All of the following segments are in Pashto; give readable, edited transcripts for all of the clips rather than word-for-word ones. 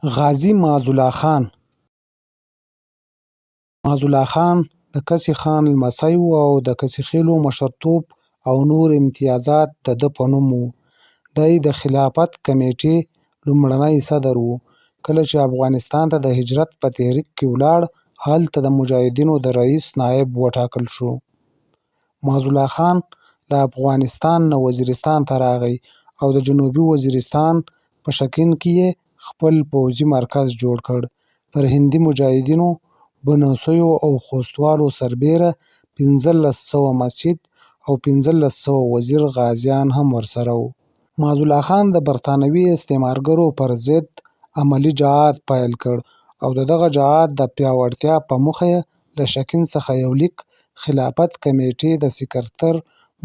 غازي معزالله خان معزالله خان د کسي خان لمسی و او د کسي خېلو مشرتوب او نور امتیازات د ده په نوم وو. دی د خلافت کمېټې لومړنی صدر و. کله چې افغانستان ته د هجرت په تحریک کې ولاړ، هلته د مجاهدینو د رئیس نایب وټاکل شو. معزالله خان له افغانستان نه وزیرستان ته راغی او د جنوبي وزیرستان په شکین کې یې خپل پوځي مرکز جوړ کړ. پر هندي مجاهدینو، بنوڅیو او خوستوالو سربیره 1500 مسجد او 1500 وزیر غازیان هم ورسره وو. معزالله خان د برتانوي استعمارګرو پر ضد عملي جهاد پیل کړ او د دغه جهاد د پیاوړتیا په موخه یې له شکین څخه یو لیک خلافت کمېټې د سکرتر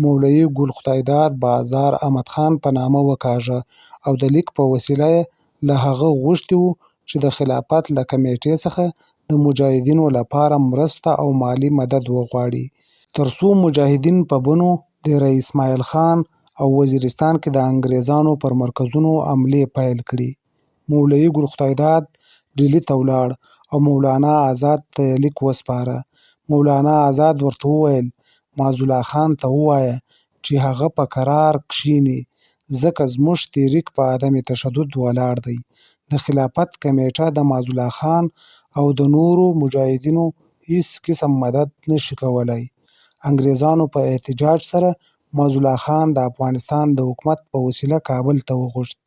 مولوي ګل خدای داد بازار احمد خان په نامه وکاږه او د لیک په وسیله یې له هغه غوښتي وو چې د خلافت له کمېټې څخه د مجاهدینو لپاره مرسته او مالي مدد وغواړي، ترڅو مجاهدین په بنو، دیره اسماعیل خان او وزیرستان کې د انګریزانو پر مرکزونو حملې پیل کړي. مولوي ګل خدای داد ډیلي ته ولاړ او مولانا آزاد ته یې لیک وسپاره. مولانا آزاد ورته وویل معزالله خان ته ووایه چې هغه په کرار کښیني، ځکه زموږ تحریک په عدم تشدد ولاړ دی. د خلافت کمېټه د معزالله خان او د نورو مجاهدینو هیڅ قسم مدد نشي کولی. انګریزانو په احتجاج سره معزالله خان د افغانستان د حکومت په وسیله کابل ته وغوښت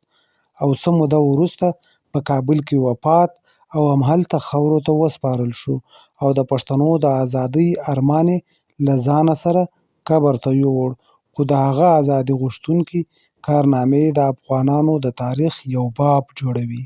او څه موده وروسته په کابل کې وفات او همهلته خاورو ته وسپارل شو او د پښتنو د ازادۍ ارمان یې له ځانه سره قبر ته یووړ. خو د هغه ازادي غوښتونکي کارنامې د افغانانو د تاریخ یو باب جوړوي.